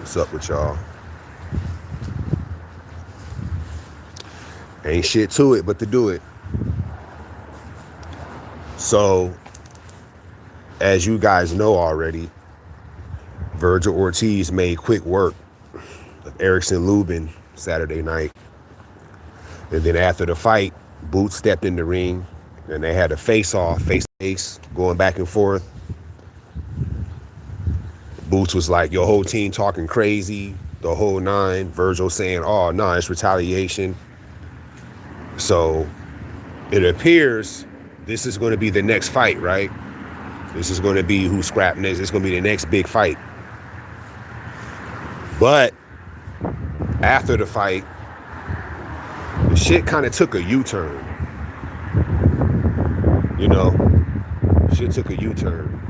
What's up with y'all? Ain't shit to it but to do it. So, as you guys know already, Vergil Ortiz made quick work of Erickson Lubin Saturday night. And then after the fight, Boots stepped in the ring and they had a face-off, face-to-face, going back and forth. Boots was like, your whole team talking crazy, the whole nine. Vergil saying, oh, no, it's retaliation. So it appears this is going to be the next fight, right? This is going to be who scrapped next. It's going to be the next big fight. But after the fight, the shit kind of took a U-turn. You know, shit took a U-turn.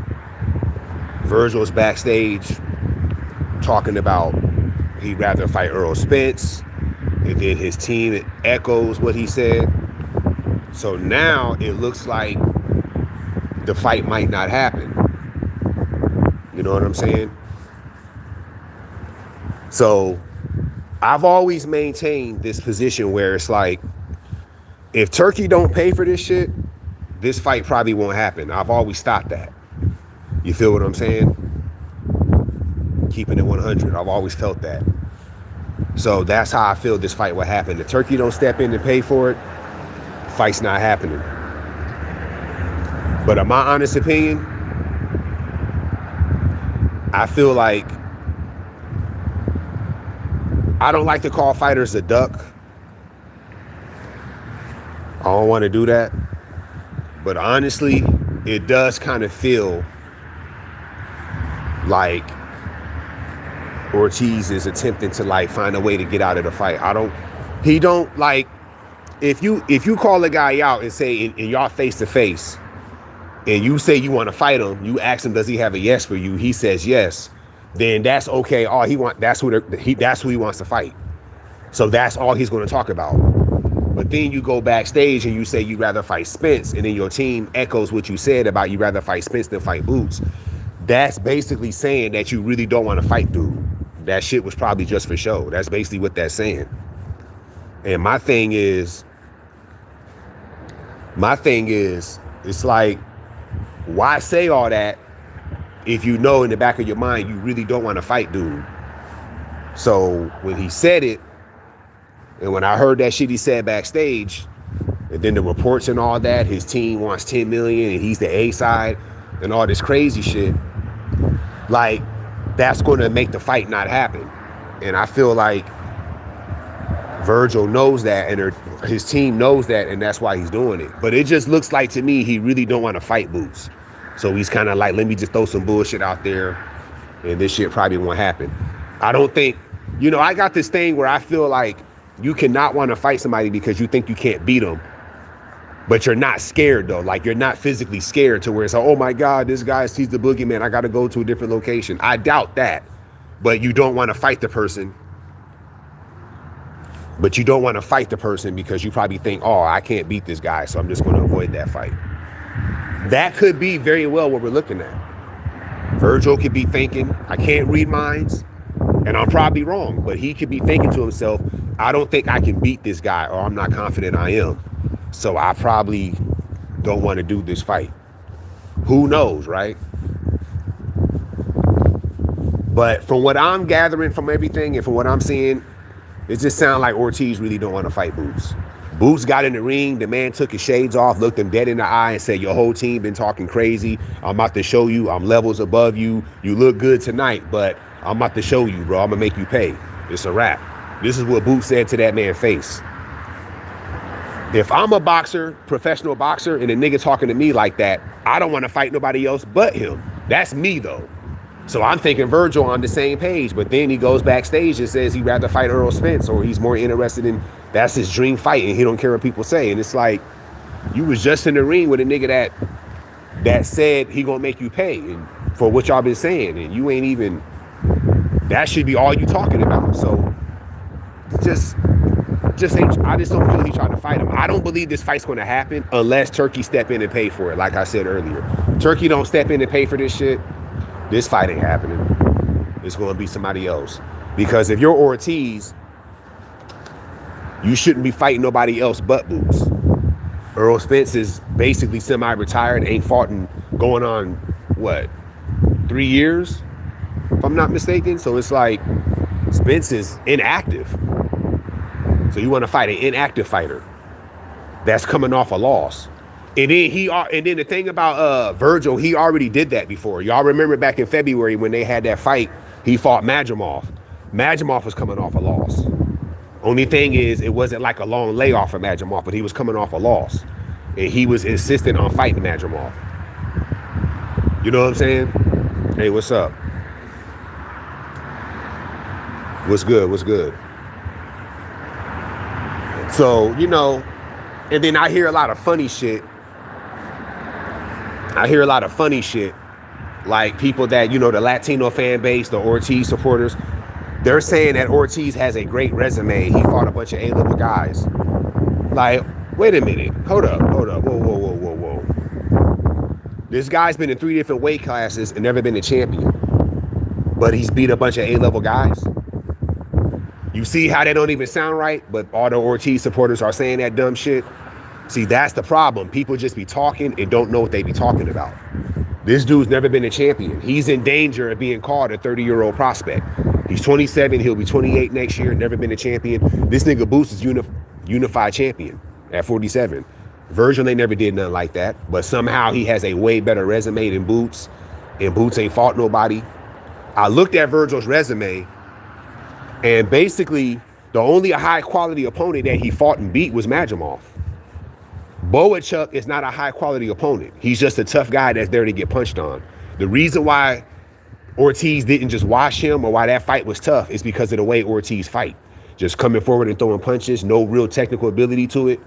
Vergil's backstage talking about he'd rather fight Earl Spence. And then his team echoes what he said. So now it looks like the fight might not happen. You know what I'm saying? So I've always maintained this position where it's like, if Turkey don't pay for this shit, this fight probably won't happen. I've always stopped that. You feel what I'm saying? Keeping it 100. I've always felt that. So that's how I feel this fight will happen. The Turkey don't step in and pay for it, fight's not happening. But in my honest opinion, I feel like I don't like to call fighters a duck. I don't want to do that. But honestly, it does kind of feel like Ortiz is attempting to like find a way to get out of the fight. He don't like, if you call a guy out and say in y'all face to face and you say you want to fight him, you ask him, does he have a yes for you? He says yes. Then that's okay. That's who he wants to fight. So that's all he's going to talk about. But then you go backstage and you say you'd rather fight Spence, and then your team echoes what you said about you'd rather fight Spence than fight Boots. That's basically saying that you really don't want to fight dude. That shit was probably just for show. That's basically what that's saying. And my thing is, it's like, why say all that if you know in the back of your mind you really don't want to fight dude? So when he said it, and when I heard that shit he said backstage, and then the reports and all that, his team wants 10 million and he's the A side and all this crazy shit, like, that's going to make the fight not happen. And I feel like Vergil knows that, and his team knows that, and that's why he's doing it. But it just looks like to me he really don't want to fight Boots. So he's kind of like, let me just throw some bullshit out there, and this shit probably won't happen. I don't think, I got this thing where I feel like you cannot want to fight somebody because you think you can't beat them. But you're not scared, though. Like, you're not physically scared to where it's like, oh, my God, this guy sees the boogeyman. I got to go to a different location. I doubt that. But you don't want to fight the person. But you don't want to fight the person because you probably think, oh, I can't beat this guy, so I'm just going to avoid that fight. That could be very well what we're looking at. Vergil could be thinking, I can't read minds, and I'm probably wrong. But he could be thinking to himself, I don't think I can beat this guy, or I'm not confident I am. So I probably don't want to do this fight. Who knows, right? But from what I'm gathering from everything and from what I'm seeing, it just sounds like Ortiz really don't want to fight Boots. Boots got in the ring. The man took his shades off, looked him dead in the eye and said, your whole team been talking crazy. I'm about to show you I'm levels above you. You look good tonight, but I'm about to show you, bro. I'm going to make you pay. It's a wrap. This is what Boots said to that man's face. If I'm a boxer, professional boxer, and a nigga talking to me like that, I don't want to fight nobody else but him. That's me, though. So I'm thinking Vergil on the same page, but then he goes backstage and says he'd rather fight Earl Spence, or he's more interested in, that's his dream fight, and he don't care what people say. And it's like, you was just in the ring with a nigga that said he gonna make you pay and for what y'all been saying, and you ain't even, that should be all you talking about. So I just don't feel he trying to fight him. I don't believe this fight's going to happen unless Turkey step in and pay for it. Like I said earlier, Turkey don't step in and pay for this shit, this fight ain't happening. it's going to be somebody else. Because if you're Ortiz, you shouldn't be fighting nobody else but Boots. Earl Spence is basically semi-retired, ain't fought in going on, what, 3 years? If I'm not mistaken. So it's like Spence is inactive. So you want to fight an inactive fighter that's coming off a loss. And then the thing about Vergil, he already did that before. Y'all remember back in February when they had that fight, he fought Majimov. Majimov was coming off a loss. Only thing is, it wasn't like a long layoff for Majimov, but he was coming off a loss. And he was insistent on fighting Majimov. You know what I'm saying? Hey, what's up? What's good? What's good? So, you know, and then I hear a lot of funny shit. Like people that, you know, the Latino fan base, the Ortiz supporters, they're saying that Ortiz has a great resume. He fought a bunch of A-level guys. Like, wait a minute. Hold up. Whoa. This guy's been in 3 different weight classes and never been a champion. But he's beat a bunch of A-level guys. You see how that don't even sound right? But all the Ortiz supporters are saying that dumb shit. See, that's the problem. People just be talking and don't know what they be talking about. This dude's never been a champion. He's in danger of being called a 30-year-old prospect. He's 27. He'll be 28 next year. Never been a champion. This nigga Boots is unified champion at 47. Vergil ain't never did nothing like that. But somehow he has a way better resume than Boots. And Boots ain't fought nobody. I looked at Vergil's resume. And basically, the only high-quality opponent that he fought and beat was Majimov. Boachuk is not a high-quality opponent. He's just a tough guy that's there to get punched on. The reason why Ortiz didn't just wash him or why that fight was tough is because of the way Ortiz fight. Just coming forward and throwing punches, no real technical ability to it.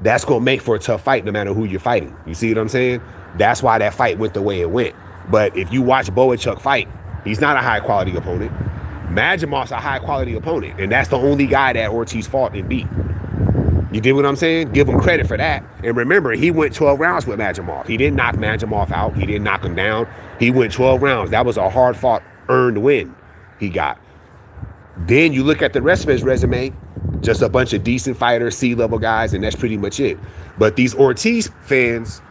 That's going to make for a tough fight no matter who you're fighting. You see what I'm saying? That's why that fight went the way it went. But if you watch Boachuk fight, he's not a high-quality opponent. Majimov's a high-quality opponent, and that's the only guy that Ortiz fought and beat. You get what I'm saying? Give him credit for that. And remember, he went 12 rounds with Majimov. He didn't knock Majimov out. He didn't knock him down. He went 12 rounds. That was a hard-fought, earned win he got. Then you look at the rest of his resume, just a bunch of decent fighters, C-level guys, and that's pretty much it. But these Ortiz fans,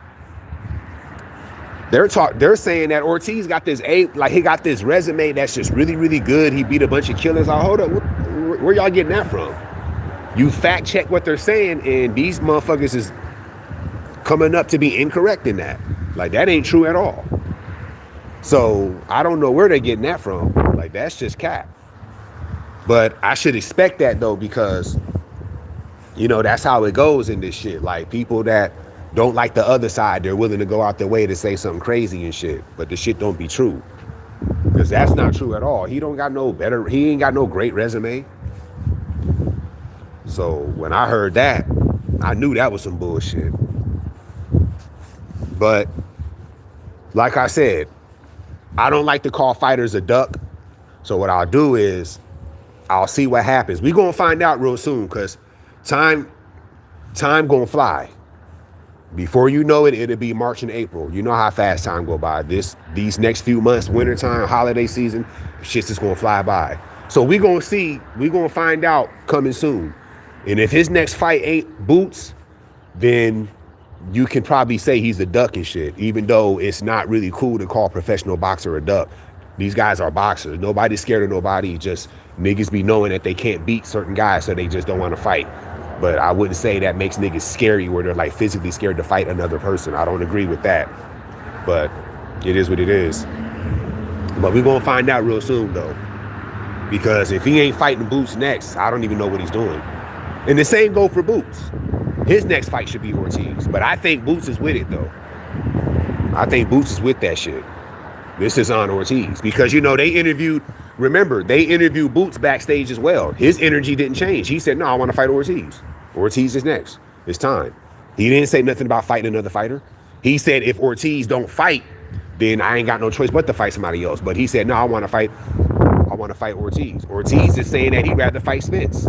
they're saying that Ortiz got this he got this resume that's just really, really good. He beat a bunch of killers. Hold up, where y'all getting that from? You fact check what they're saying, and these motherfuckers is coming up to be incorrect in that. Like, that ain't true at all. So I don't know where they're getting that from. Like, that's just cap. But I should expect that though, because, you know, that's how it goes in this shit. Like, people that don't like the other side, they're willing to go out their way to say something crazy and shit. But the shit don't be true. Because that's not true at all. He ain't got no great resume. So when I heard that, I knew that was some bullshit. But like I said, I don't like to call fighters a duck. So what I'll do is I'll see what happens. We're going to find out real soon, because time going to fly. Before you know it, it'll be March and April. You know how fast time go by. These next few months, wintertime, holiday season, shit's just going to fly by. So we're going to find out coming soon. And if his next fight ain't Boots, then you can probably say he's a duck and shit, even though it's not really cool to call a professional boxer a duck. These guys are boxers. Nobody's scared of nobody. Just niggas be knowing that they can't beat certain guys, so they just don't want to fight. But I wouldn't say that makes niggas scary where they're like physically scared to fight another person. I don't agree with that. But it is what it is. But we're going to find out real soon, though. Because if he ain't fighting Boots next, I don't even know what he's doing. And the same go for Boots. His next fight should be Ortiz. But I think Boots is with it, though. I think Boots is with that shit. This is on Ortiz. Because, you know, they interviewed Boots backstage as well. His energy didn't change. He said, no, I want to fight Ortiz. Ortiz is next. It's time. He didn't say nothing about fighting another fighter. He said if Ortiz don't fight, then I ain't got no choice but to fight somebody else. But he said, no, I want to fight Ortiz. Ortiz is saying that he'd rather fight Spence.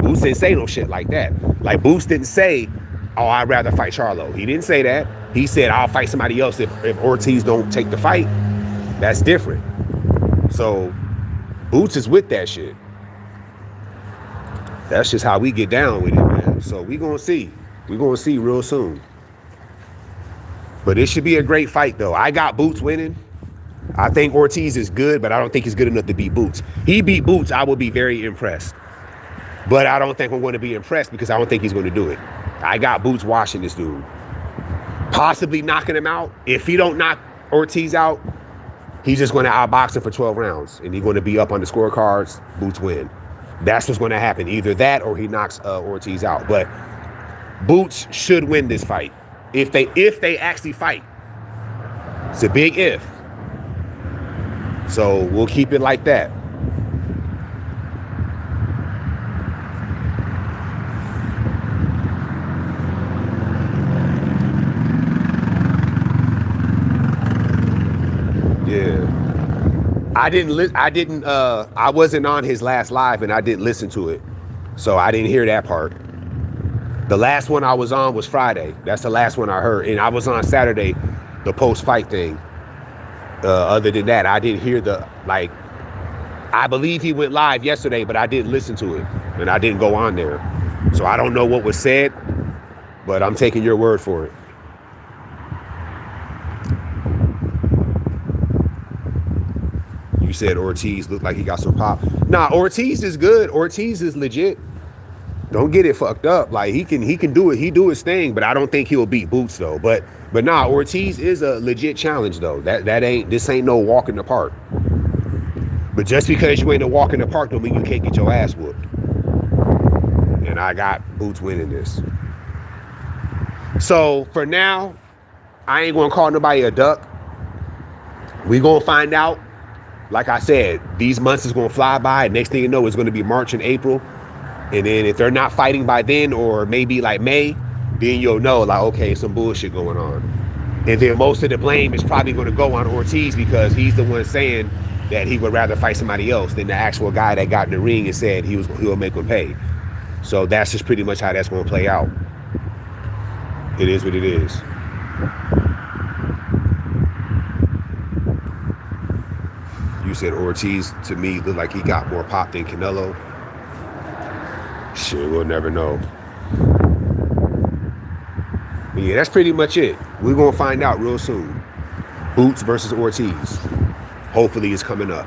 Boots didn't say no shit like that. Like, Boots didn't say, oh, I'd rather fight Charlo. He didn't say that. He said, I'll fight somebody else if Ortiz don't take the fight. That's different. So Boots is with that shit. That's just how we get down with it, man. So we gonna see. We gonna see real soon. But it should be a great fight, though. I got Boots winning. I think Ortiz is good, but I don't think he's good enough to beat Boots. He beat Boots, I will be very impressed. But I don't think I'm going to be impressed because I don't think he's going to do it. I got Boots washing this dude. Possibly knocking him out. If he don't knock Ortiz out, he's just going to outbox him for 12 rounds. And he's going to be up on the scorecards. Boots win. That's what's going to happen. Either that or he knocks Ortiz out. But Boots should win this fight. If they actually fight. It's a big if. So we'll keep it like that. Yeah. I wasn't on his last live and I didn't listen to it. So I didn't hear that part. The last one I was on was Friday. That's the last one I heard. And I was on Saturday, the post-fight thing. Other than that, I didn't hear I believe he went live yesterday, but I didn't listen to it. And I didn't go on there. So I don't know what was said, but I'm taking your word for it. You said Ortiz looked like he got some pop. Nah, Ortiz is good. Ortiz is legit. Don't get it fucked up. Like he can do it. He do his thing, but I don't think he'll beat Boots though. But nah, Ortiz is a legit challenge though. This ain't no walk in the park. But just because you ain't a walk in the park don't mean you can't get your ass whooped. And I got Boots winning this. So for now, I ain't gonna call nobody a duck. We gonna find out. Like I said, these months is gonna fly by. Next thing you know, it's gonna be March and April. And then if they're not fighting by then, or maybe like May, then you'll know like, okay, some bullshit going on. And then most of the blame is probably going to go on Ortiz because he's the one saying that he would rather fight somebody else than the actual guy that got in the ring and said he'll make him pay. So that's just pretty much how that's going to play out. It is what it is. You said Ortiz to me looked like he got more pop than Canelo. Shit, we'll never know. But yeah, that's pretty much it. We're going to find out real soon. Boots versus Ortiz. Hopefully it's coming up.